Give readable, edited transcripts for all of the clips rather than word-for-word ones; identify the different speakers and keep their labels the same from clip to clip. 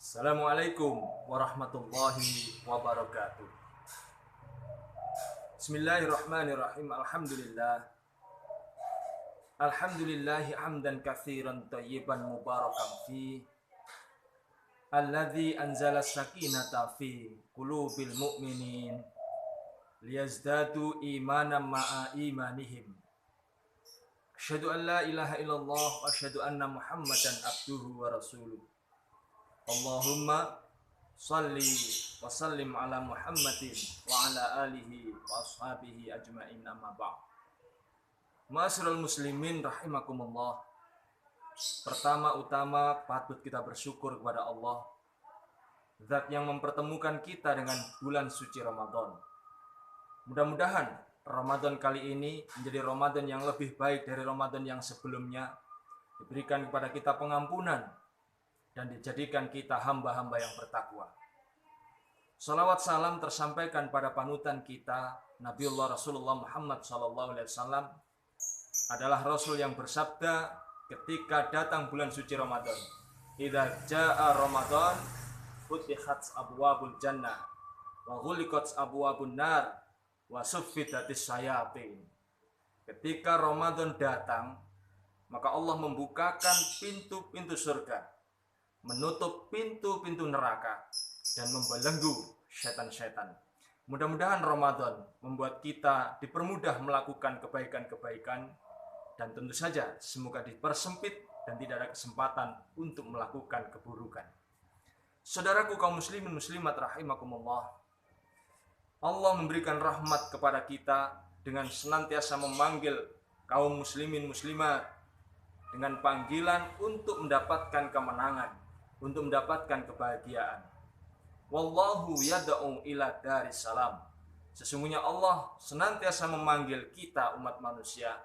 Speaker 1: Assalamualaikum warahmatullahi wabarakatuh. Bismillahirrahmanirrahim. Alhamdulillahi hamdan katsiran thayyiban mubarakan fi alladzi anzala sakinata fi qulubil mu'minin liyazdadu imanan ma'a imanihim. Asyhadu an la ilaha illallah wa asyhadu anna Muhammadan abduhu wa rasuluh. Allahumma salli wa sallim ala Muhammadin wa ala alihi wa ashabihi ajma'in, amma ba'd. Ma'asyiral muslimin rahimakumullah. Pertama-tama patut kita bersyukur kepada Allah, Zat yang mempertemukan kita dengan bulan suci Ramadan. Mudah-mudahan Ramadan kali ini menjadi Ramadan yang lebih baik dari Ramadan yang sebelumnya, diberikan kepada kita pengampunan dan dijadikan kita hamba-hamba yang bertakwa. Salawat salam tersampaikan pada panutan kita, Nabiullah Rasulullah Muhammad SAW adalah Rasul yang bersabda ketika datang bulan suci Ramadan, idza jaa Ramadan futihat abwabul jannah wa ghuliqat abwabun nar wa suffidatis syayatin. Ketika Ramadan datang, maka Allah membukakan pintu-pintu surga, menutup pintu-pintu neraka, dan membelenggu setan-setan. Mudah-mudahan Ramadan membuat kita dipermudah melakukan kebaikan-kebaikan, dan tentu saja semoga dipersempit dan tidak ada kesempatan untuk melakukan keburukan. Saudaraku kaum muslimin muslimat rahimakumullah, Allah memberikan rahmat kepada kita dengan senantiasa memanggil kaum muslimin muslimat dengan panggilan untuk mendapatkan kemenangan, untuk mendapatkan kebahagiaan. Wallahu yad'u ila daris salam. Sesungguhnya Allah senantiasa memanggil kita umat manusia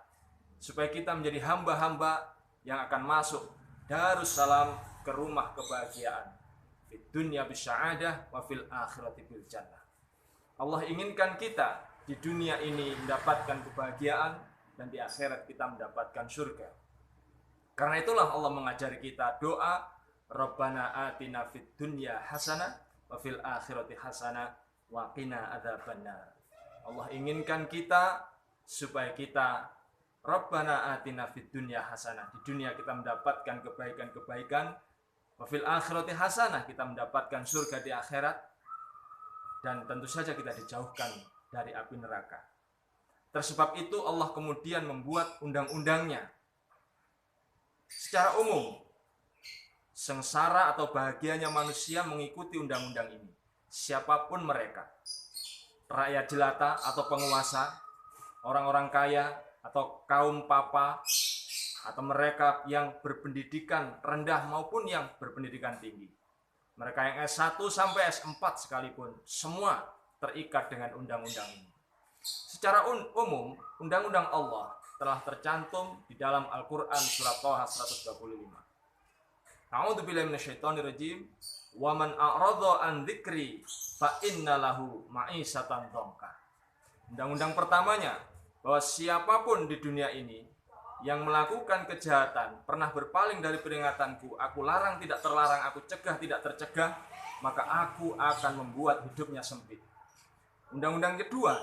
Speaker 1: supaya kita menjadi hamba-hamba yang akan masuk Darussalam, ke rumah kebahagiaan. Fid dunya bisya'adah wa fil akhirati bil jannah. Allah inginkan kita di dunia ini mendapatkan kebahagiaan dan di akhirat kita mendapatkan surga. Karena itulah Allah mengajari kita doa, Rabbana atina fid dunya hasanah wa fil akhirati hasanah wa qina adzabannar. Allah inginkan kita supaya kita Rabbana atina fid dunya hasanah, di dunia kita mendapatkan kebaikan-kebaikan, wa fil akhirati hasanah, kita mendapatkan surga di akhirat, dan tentu saja kita dijauhkan dari api neraka. Tersebab itu Allah kemudian membuat undang-undangnya. Secara umum, sengsara atau bahagianya manusia mengikuti undang-undang ini. Siapapun mereka, rakyat jelata atau penguasa, orang-orang kaya atau kaum papa, atau mereka yang berpendidikan rendah maupun yang berpendidikan tinggi. Mereka yang S1 sampai S4 sekalipun, semua terikat dengan undang-undang ini. Secara umum, undang-undang Allah telah tercantum di dalam Al-Quran surat Thaha 125. A'udzubillahi minasyaitonirrajim. Wa man a'radha an dzikri fa inna lahu ma'isatan dhanka. Undang-undang pertamanya, bahwa siapapun di dunia ini yang melakukan kejahatan, pernah berpaling dari peringatanku, aku larang tidak terlarang, aku cegah tidak tercegah, maka aku akan membuat hidupnya sempit. Undang-undang kedua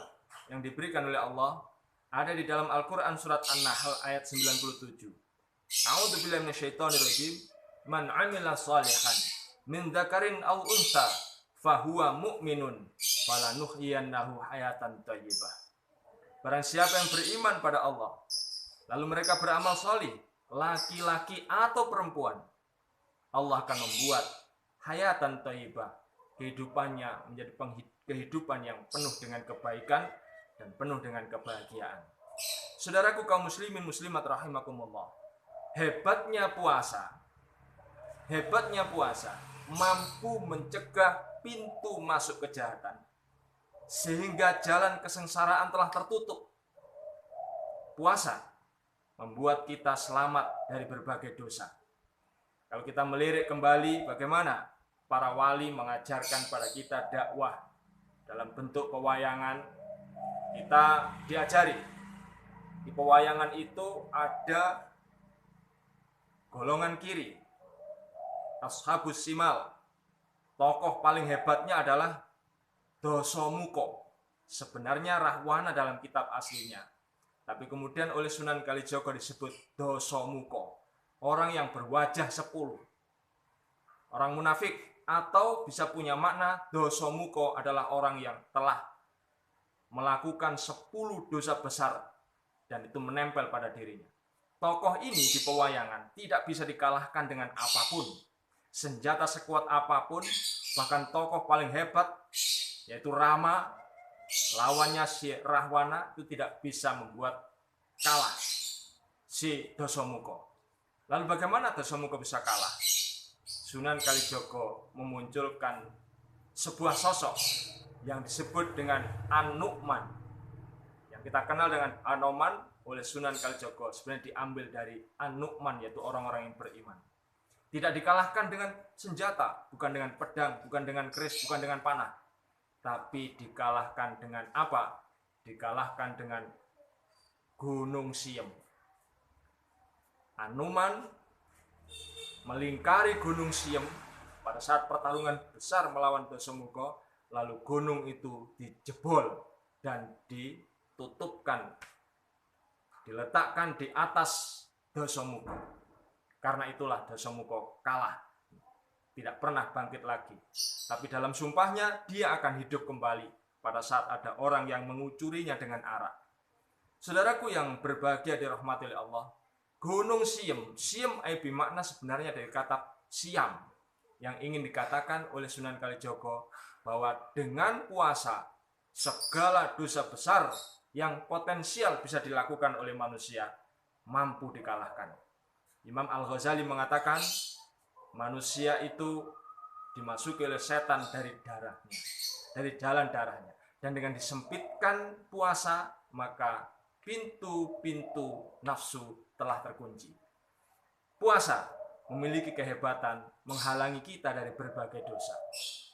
Speaker 1: yang diberikan oleh Allah ada di dalam Al-Quran surat An-Nahl ayat 97. A'udzubillahi minasyaitonirrajim. Man 'amila shalihan min dzakarin aw untha fahuwa mu'minun falanuhyiyannahu hayatan thayyibah. Barang siapa yang beriman pada Allah, lalu mereka beramal sholih, laki-laki atau perempuan, Allah akan membuat hayatan thayyibah, kehidupannya menjadi kehidupan yang penuh dengan kebaikan dan penuh dengan kebahagiaan. Saudaraku kaum muslimin muslimat rahimakumullah, hebatnya puasa mampu mencegah pintu masuk kejahatan, sehingga jalan kesengsaraan telah tertutup. Puasa membuat kita selamat dari berbagai dosa. Kalau kita melirik kembali bagaimana para wali mengajarkan pada kita dakwah dalam bentuk pewayangan, kita diajari di pewayangan itu ada golongan kiri, ashabus simal, tokoh paling hebatnya adalah Dasamuka. Sebenarnya Rahwana dalam kitab aslinya, tapi kemudian oleh Sunan Kalijaga disebut Dasamuka, orang yang berwajah 10, orang munafik. Atau bisa punya makna Dasamuka adalah orang yang telah melakukan 10 dosa besar dan itu menempel pada dirinya. Tokoh ini di pewayangan tidak bisa dikalahkan dengan apapun, senjata sekuat apapun. Bahkan tokoh paling hebat yaitu Rama, lawannya si Rahwana, itu tidak bisa membuat kalah si Dasamuka. Lalu bagaimana Dasamuka bisa kalah? Sunan Kalijaga memunculkan sebuah sosok yang disebut dengan An-Nu'man. Yang kita kenal dengan Anoman oleh Sunan Kalijaga sebenarnya diambil dari An-Nu'man, yaitu orang-orang yang beriman. Tidak dikalahkan dengan senjata, bukan dengan pedang, bukan dengan keris, bukan dengan panah. Tapi dikalahkan dengan apa? Dikalahkan dengan Gunung Siem. Anoman melingkari Gunung Siem pada saat pertarungan besar melawan Dasamuka, lalu gunung itu dijebol dan ditutupkan, diletakkan di atas Dasamuka. Karena itulah Dasamuka kalah, tidak pernah bangkit lagi. Tapi dalam sumpahnya dia akan hidup kembali pada saat ada orang yang mengucurinya dengan arak. Saudaraku yang berbahagia dirahmati oleh Allah, Gunung Siem, Siem bermakna sebenarnya dari kata siam, yang ingin dikatakan oleh Sunan Kalijaga bahwa dengan puasa segala dosa besar yang potensial bisa dilakukan oleh manusia mampu dikalahkan. Imam Al-Ghazali mengatakan manusia itu dimasuki oleh setan dari darahnya, dari jalan darahnya, dan dengan disempitkan puasa maka pintu-pintu nafsu telah terkunci. Puasa memiliki kehebatan menghalangi kita dari berbagai dosa.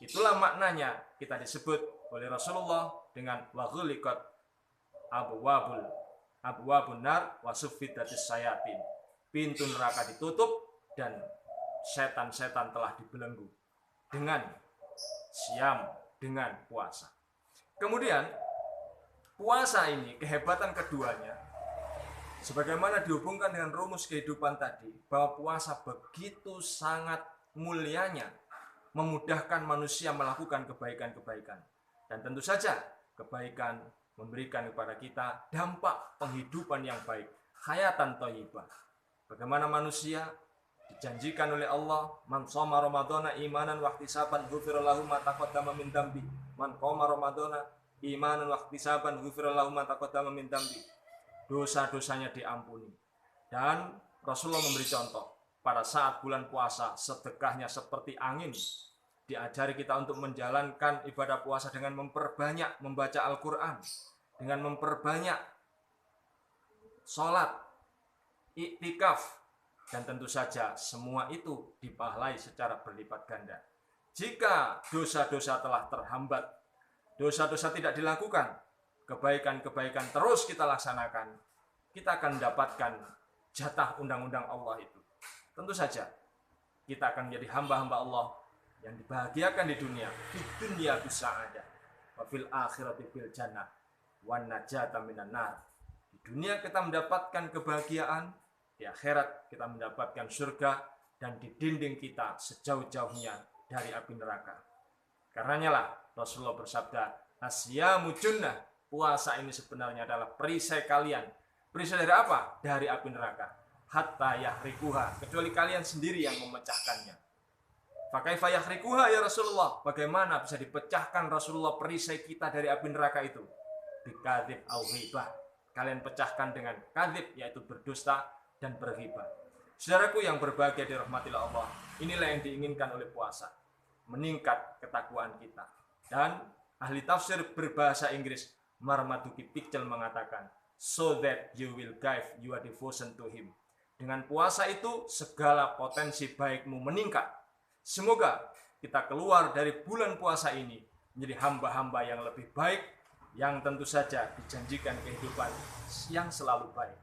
Speaker 1: Itulah maknanya kita disebut oleh Rasulullah dengan waghuliqat abwabun nar wa suffidatis sayatin. Pintu neraka ditutup dan setan-setan telah dibelenggu dengan siam, dengan puasa. Kemudian puasa ini kehebatan keduanya, sebagaimana dihubungkan dengan rumus kehidupan tadi, bahwa puasa begitu sangat mulianya memudahkan manusia melakukan kebaikan-kebaikan. Dan tentu saja kebaikan memberikan kepada kita dampak penghidupan yang baik, hayatan thayyibah. Bagaimana manusia dijanjikan oleh Allah, man shoma ramadhana imanan wa ihtisaban ghufira lahu ma taqaddama min dambi. Man qoma ramadhana imanan wa ihtisaban ghufira lahu ma taqaddama min dambi. Dosa-dosanya diampuni. Dan Rasulullah memberi contoh, pada saat bulan puasa sedekahnya seperti angin. Diajari kita untuk menjalankan ibadah puasa dengan memperbanyak membaca Al-Quran, dengan memperbanyak sholat, iktikaf, dan tentu saja semua itu dipahalai secara berlipat ganda. Jika dosa-dosa telah terhambat, dosa-dosa tidak dilakukan, kebaikan-kebaikan terus kita laksanakan, kita akan mendapatkan jatah undang-undang Allah itu. Tentu saja kita akan menjadi hamba-hamba Allah yang dibahagiakan di dunia, di dunia bisa'adah, wa fil akhirati bil jannah, wan najata minan nar. Di dunia kita mendapatkan kebahagiaan, di akhirat kita mendapatkan surga, dan di dinding kita sejauh-jauhnya dari api neraka. Karenanya lah Rasulullah bersabda, asyamu junnah, puasa ini sebenarnya adalah perisai kalian. Perisai dari apa? Dari api neraka. Hatta yahrikuha, kecuali kalian sendiri yang memecahkannya. Fakaifa yahrikuha ya Rasulullah? Bagaimana bisa dipecahkan Rasulullah perisai kita dari api neraka itu? Bikadzib au ghibah. Kalian pecahkan dengan kadzib, yaitu berdusta dan berghibah. Saudaraku yang berbahagia dirahmati Allah, inilah yang diinginkan oleh puasa. Meningkat ketakwaan kita. Dan ahli tafsir berbahasa Inggris Marmaduke Pickle mengatakan, so that you will give your devotion to him. Dengan puasa itu segala potensi baikmu meningkat. Semoga kita keluar dari bulan puasa ini menjadi hamba-hamba yang lebih baik, yang tentu saja dijanjikan kehidupan yang selalu baik.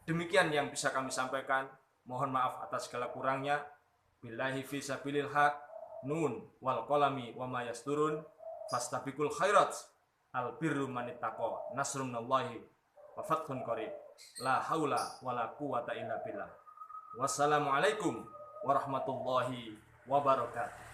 Speaker 1: Demikian yang bisa kami sampaikan. Mohon maaf atas segala kurangnya. Billahi fi sabilil haq. Nun wal qalami wa ma yasturun fastabiqul khairat al birru manittaqo nasrun minallahi wa fathun qarib la haula wala quwata illa billah. Wassalamualaikum warahmatullahi wabarakatuh.